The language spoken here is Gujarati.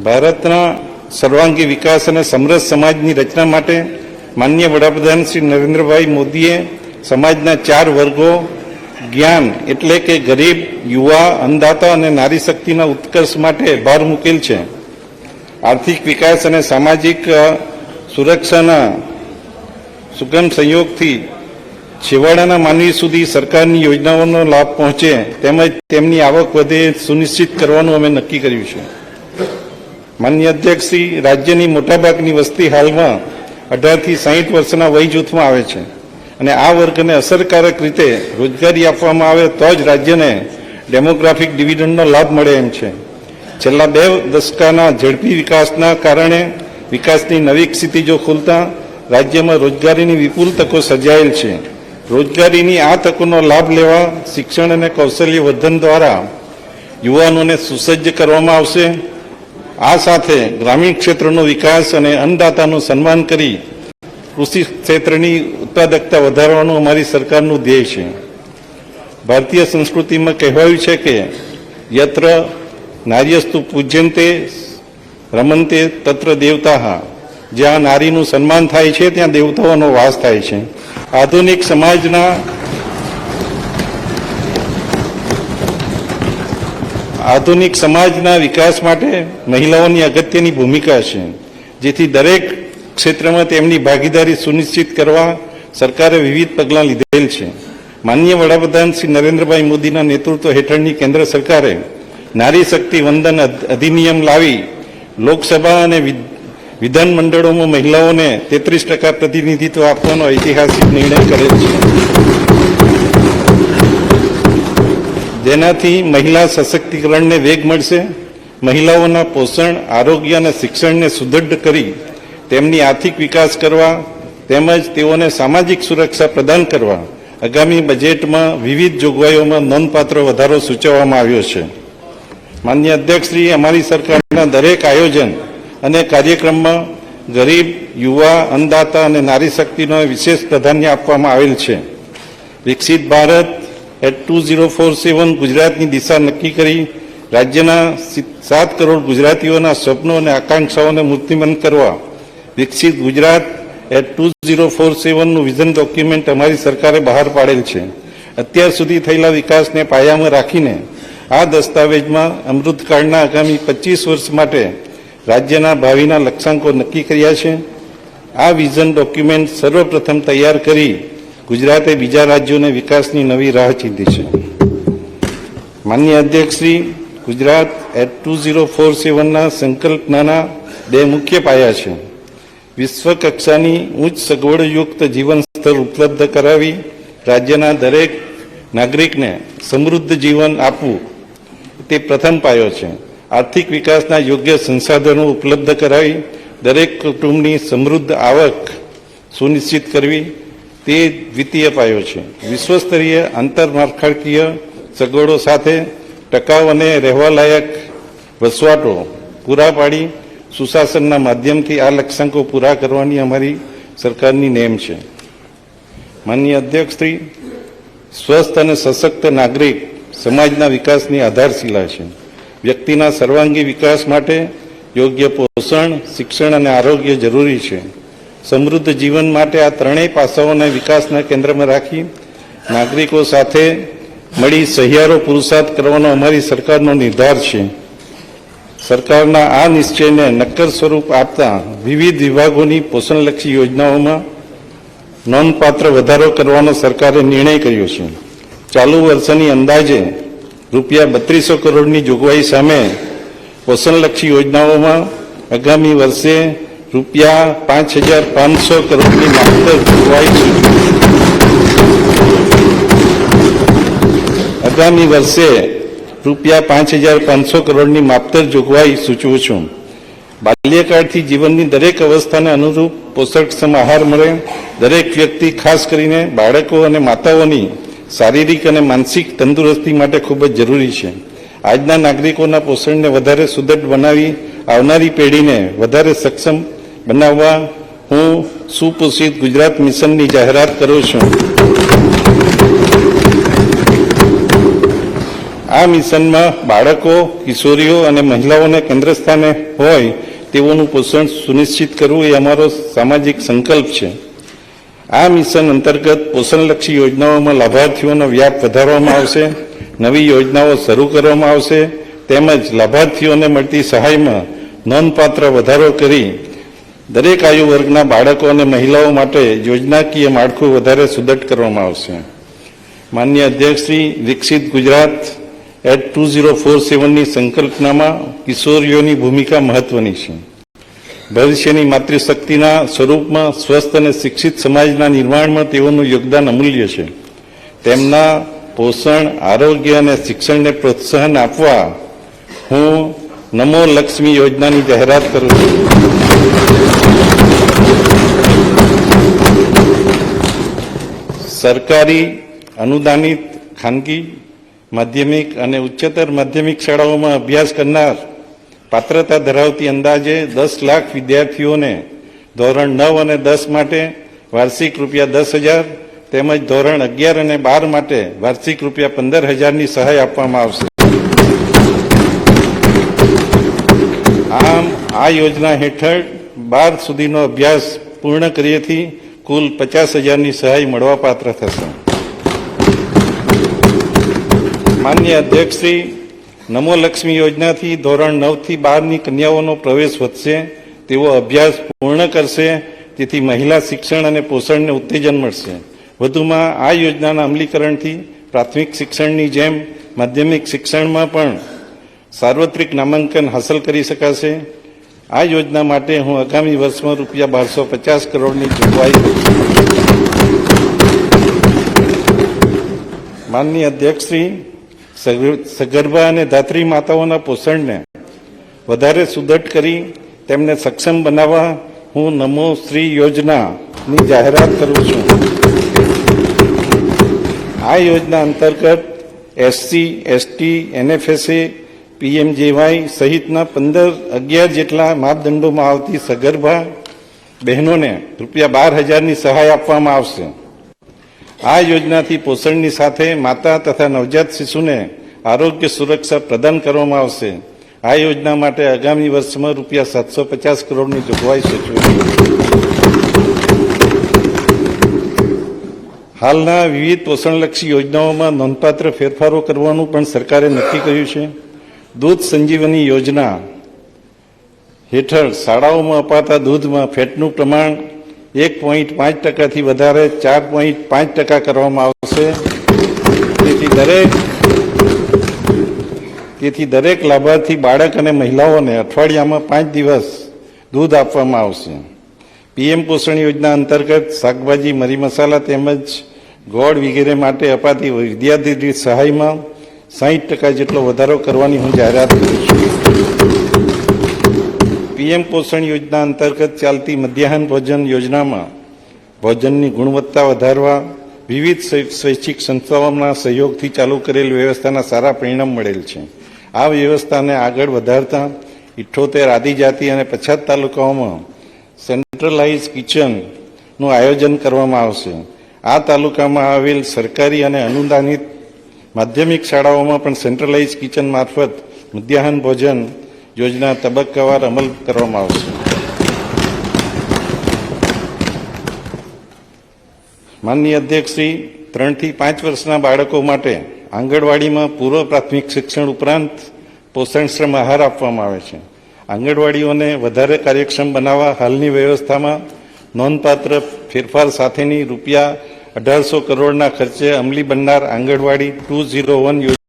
ભારતના સર્વાંગી વિકાસ અને સમરસ સમાજની રચના માટે માનનીય વડાપ્રધાન શ્રી નરેન્દ્રભાઈ મોદીએ સમાજના 4 વર્ગો જ્ઞાન એટલે કે ગરીબ, યુવા, અન્નદાતા અને નારી શક્તિના ઉત્કર્ષ માટે ભાર મૂકેલ છે. આર્થિક વિકાસ અને સામાજિક સુરક્ષાના સુગમ સંયોગથી છેવાડાના માનવી સુધી સરકારની યોજનાઓનો લાભ પહોંચે તેમજ તેમની આવક વધે સુનિશ્ચિત કરવાનું અમે નક્કી કર્યું છે. માનનીય અધ્યક્ષશ્રી, રાજ્યની મોટાભાગની વસ્તી હાલમાં 18 થી 60 વર્ષના વય જૂથમાં આવે છે અને આ વર્ગને અસરકારક રીતે રોજગારી આપવામાં આવે તો જ રાજ્યને ડેમોગ્રાફિક ડિવિડન્ડનો લાભ મળે એમ છે. છેલ્લા 2 દશકાના ઝડપી વિકાસના કારણે વિકાસની નવી ક્ષિતિજો ખુલતા રાજ્યમાં રોજગારીની વિપુલ તકો સર્જાયેલ છે. રોજગારીની આ તકોનો લાભ લેવા શિક્ષણ અને કૌશલ્ય વર્ધન દ્વારા યુવાનોને સુસજ્જ કરવામાં આવશે. આ સાથે ગ્રામીણ ક્ષેત્રનો વિકાસ અને અન્નદાતાનું સન્માન કરી કૃષિ ક્ષેત્રની ઉત્પાદકતા વધારવાનું અમારી સરકારનું ધ્યેય છે. ભારતીય સંસ્કૃતિમાં કહેવાયું છે કે યત્ર નાર્યસ્તુ પૂજ્યંતે રમંતે તત્ર દેવતાઃ. જ્યાં નારીનું સન્માન થાય છે ત્યાં દેવતાઓનો વાસ થાય છે. આધુનિક સમાજના વિકાસ માટે મહિલાઓની અગત્યની ભૂમિકા છે, જેથી દરેક ક્ષેત્રમાં તેમની ભાગીદારી સુનિશ્ચિત કરવા સરકારે વિવિધ પગલાં લીધેલ છે. માનનીય વડાપ્રધાન શ્રી નરેન્દ્રભાઈ મોદીના નેતૃત્વ હેઠળની કેન્દ્ર સરકારે નારી શક્તિ વંદન અધિનિયમ લાવી લોકસભા અને વિધાન મંડળોમાં મહિલાઓને 33% પ્રતિનિધિત્વ આપવાનો ઐતિહાસિક નિર્ણય કરેલ છે, જેનાથી મહિલા સશક્તિકરણને વેગ મળશે. મહિલાઓના પોષણ, આરોગ્ય અને શિક્ષણને સુદૃઢ કરી તેમની આર્થિક વિકાસ કરવા તેમજ તેઓને સામાજિક સુરક્ષા પ્રદાન કરવા આગામી બજેટમાં વિવિધ જોગવાઈઓમાં નોંધપાત્ર વધારો સૂચવવામાં આવ્યો છે. માનનીય અધ્યક્ષશ્રી, અમારી સરકારના દરેક આયોજન અને કાર્યક્રમમાં ગરીબ, યુવા, અન્નદાતા અને નારી શક્તિનો વિશેષ પ્રાધાન્ય આપવામાં આવેલ છે. વિકસિત ભારત એટ 2047 ગુજરાતની દિશા નક્કી કરી રાજ્યના 7 કરોડ ગુજરાતીઓના સ્વપ્નો અને આકાંક્ષાઓને મૂર્તિમંત કરવા વિકસિત ગુજરાત એટ 2047નું વિઝન ડોક્યુમેન્ટ અમારી સરકારે બહાર પાડેલ છે. અત્યાર સુધી થયેલા વિકાસને પાયામાં રાખીને આ દસ્તાવેજમાં અમૃતકાળના આગામી 25 વર્ષ માટે રાજ્યના ભાવિના લક્ષ્યાંકો નક્કી કર્યા છે. આ વિઝન ડોક્યુમેન્ટ સર્વપ્રથમ તૈયાર કરી ગુજરાતે બીજા રાજ્યોને વિકાસની નવી રાહ ચીંધી છે. માનનીય અધ્યક્ષશ્રી, ગુજરાત એટ 2047ના સંકલ્પનાના 2 મુખ્ય પાયા છે. વિશ્વ કક્ષાની ઉચ્ચ સગવડયુક્ત જીવન સ્તર ઉપલબ્ધ કરાવી રાજ્યના દરેક નાગરિકને સમૃદ્ધ જીવન આપવું તે પ્રથમ પાયો છે. આર્થિક વિકાસના યોગ્ય સંસાધનો ઉપલબ્ધ કરાવી દરેક કુટુંબની સમૃદ્ધ આવક સુનિશ્ચિત કરવી તે દ્વિતીય પાયો છે. વિશ્વસ્તરીય આંતરમાળખાકીય સગવડો સાથે ટકાઉ અને રહેવાલાયક વસવાટો પૂરા પાડી સુશાસનના માધ્યમથી આ લક્ષ્યાંકો પૂરા કરવાની અમારી સરકારની નેમ છે. માનનીય અધ્યક્ષશ્રી, સ્વસ્થ અને સશક્ત નાગરિક સમાજના વિકાસની આધારશિલા છે. વ્યક્તિના સર્વાંગી વિકાસ માટે યોગ્ય પોષણ, શિક્ષણ અને આરોગ્ય જરૂરી છે. સમૃદ્ધ જીવન માટે આ ત્રણેય પાસાઓને વિકાસના કેન્દ્રમાં રાખી નાગરિકો સાથે મળી સહિયારો પુરુષાર્થ કરવાનો અમારી સરકારનો નિર્ધાર છે. સરકારના આ નિશ્ચયને નક્કર સ્વરૂપ આપતા વિવિધ વિભાગોની પોષણલક્ષી યોજનાઓમાં નોંધપાત્ર વધારો કરવાનો સરકારે નિર્ણય કર્યો છે. ચાલુ વર્ષની અંદાજે ₹3200 કરોડની જોગવાઈ સામે પોષણલક્ષી યોજનાઓમાં આગામી વર્ષે ₹5500 કરોડની માત્ર જોગવાઈ ₹5500 કરોડની માત્ર જોગવાઈ સૂચવું છું. બાલ્યકાળથી જીવનની દરેક અવસ્થાને અનુરૂપ પોષકક્ષમ આહાર મળે. દરેક વ્યક્તિ, ખાસ કરીને બાળકો અને માતાઓની શારીરિક અને માનસિક તંદુરસ્તી માટે ખૂબ જ જરૂરી છે. આજના નાગરિકોના પોષણને વધારે સુદૃઢ બનાવી આવનારી પેઢીને વધારે સક્ષમ બનાવવા હું સુપોષિત ગુજરાત મિશનની જાહેરાત કરું છું. આ મિશનમાં બાળકો, કિશોરીઓ અને મહિલાઓને કેન્દ્ર સ્થાને હોય તેઓનું પોષણ સુનિશ્ચિત કરવું એ અમારો સામાજિક સંકલ્પ છે. આ મિશન અંતર્ગત પોષણલક્ષી યોજનાઓમાં લાભાર્થીઓનો વ્યાપ વધારવામાં આવશે, નવી યોજનાઓ શરૂ કરવામાં આવશે, તેમજ લાભાર્થીઓને મળતી સહાયમાં નોંધપાત્ર વધારો કરી દરેક આયુ વર્ગના બાળકો અને મહિલાઓ માટે યોજનાકીય માળખું વધારે સુદૃઢ કરવામાં આવશે. માનનીય અધ્યક્ષશ્રી, વિકસિત ગુજરાત એટ 2047ની સંકલ્પનામાં કિશોરીઓની ભૂમિકા મહત્વની છે. ભવિષ્યની માતૃશક્તિના સ્વરૂપમાં સ્વસ્થ અને શિક્ષિત સમાજના નિર્માણમાં તેઓનું યોગદાન અમૂલ્ય છે. તેમના પોષણ, આરોગ્ય અને શિક્ષણને પ્રોત્સાહન આપવા હું નમો લક્ષ્મી યોજનાની જાહેરાત કરું છું. સરકારી, અનુદાનિત, ખાનગી માધ્યમિક અને ઉચ્ચતર માધ્યમિક શાળાઓમાં અભ્યાસ કરનાર પાત્રતા ધરાવતી અંદાજે 10 લાખ વિદ્યાર્થીઓને ધોરણ 9 અને 10 માટે વાર્ષિક ₹10,000 તેમજ ધોરણ 11 અને 12 માટે વાર્ષિક ₹15,000ની સહાય આપવામાં આવશે. આમ આ યોજના હેઠળ 12 સુધીનો અભ્યાસ પૂર્ણ કર્યેથી કુલ 50,000ની સહાય મળવાપાત્ર થશે. માન્ય અધ્યક્ષશ્રી, નમો લક્ષ્મી યોજનાથી ધોરણ 9 થી 12ની કન્યાઓનો પ્રવેશ વધશે, તેઓ અભ્યાસ પૂર્ણ કરશે, જેથી મહિલા શિક્ષણ અને પોષણને ઉત્તેજન મળશે. વધુમાં આ યોજનાના અમલીકરણથી પ્રાથમિક શિક્ષણની જેમ માધ્યમિક શિક્ષણમાં પણ સાર્વત્રિક નામાંકન હાંસલ કરી શકાશે. આ યોજના માટે હું આગામી વર્ષમાં ₹1250 કરોડની જોગવાઈ કરું છું. માનનીય અધ્યક્ષશ્રી, સગર્ભા અને ધાત્રી માતાઓના પોષણને વધારે સુદૃઢ કરી તેમને સક્ષમ બનાવવા હું નમો શ્રી યોજનાની જાહેરાત કરું છું. આ યોજના અંતર્ગત એસસી, એસટી, એનએફએસએ, પીએમજેવાય સહિતના 11 જેટલા માપદંડોમાં આવતી સગર્ભા બહેનોને ₹12,000ની સહાય આપવામાં આવશે. આ યોજનાથી પોષણની સાથે માતા તથા નવજાત શિશુને આરોગ્ય સુરક્ષા પ્રદાન કરવામાં આવશે. આ યોજના માટે આગામી વર્ષમાં ₹750 કરોડની જોગવાઈ સૂચવી. હાલના વિવિધ પોષણલક્ષી યોજનાઓમાં નોંધપાત્ર ફેરફારો કરવાનું પણ સરકારે નક્કી કર્યું છે. દૂધ સંજીવની યોજના હેઠળ શાળાઓમાં અપાતા દૂધમાં ફેટનું પ્રમાણ 1.5%થી વધારે 4.5% કરવામાં આવશે. તેથી દરેક લાભાર્થી બાળક અને મહિલાઓને અઠવાડિયામાં 5 દિવસ દૂધ આપવામાં આવશે. પીએમ પોષણ યોજના અંતર્ગત શાકભાજી, મરી મસાલા તેમજ ગોળ વગેરે માટે અપાતી વિદ્યાર્થી દીઠ સહાયમાં 60% જેટલો વધારો કરવાની હું જાહેરાત કરું છું. પીએમ પોષણ યોજના અંતર્ગત ચાલતી મધ્યાહન ભોજન યોજનામાં ભોજનની ગુણવત્તા વધારવા વિવિધ સ્વૈચ્છિક સંસ્થાઓના સહયોગથી ચાલુ કરેલ વ્યવસ્થાના સારા પરિણામ મળેલ છે. આ વ્યવસ્થાને આગળ વધારતા 78 આદિજાતિ અને પછાત તાલુકાઓમાં સેન્ટ્રલાઇઝ કિચનનું આયોજન કરવામાં આવશે. આ તાલુકામાં આવેલ સરકારી અને અનુદાનિત માધ્યમિક શાળાઓમાં પણ સેન્ટ્રલાઇઝ કિચન મારફત મધ્યાહન ભોજન યોજના તબક્કાવાર અમલ કરવામાં આવશે. માનનીય અધ્યક્ષશ્રી, 3 થી 5 વર્ષના બાળકો માટે આંગણવાડીમાં પૂર્વ પ્રાથમિક શિક્ષણ ઉપરાંત પોષણક્ષમ આહાર આપવામાં આવે છે. આંગણવાડીઓને વધારે કાર્યક્ષમ બનાવવા હાલની વ્યવસ્થામાં નોંધપાત્ર ફેરફાર સાથેની ₹1800 કરોડના ખર્ચે અમલી બનનાર આંગણવાડી 201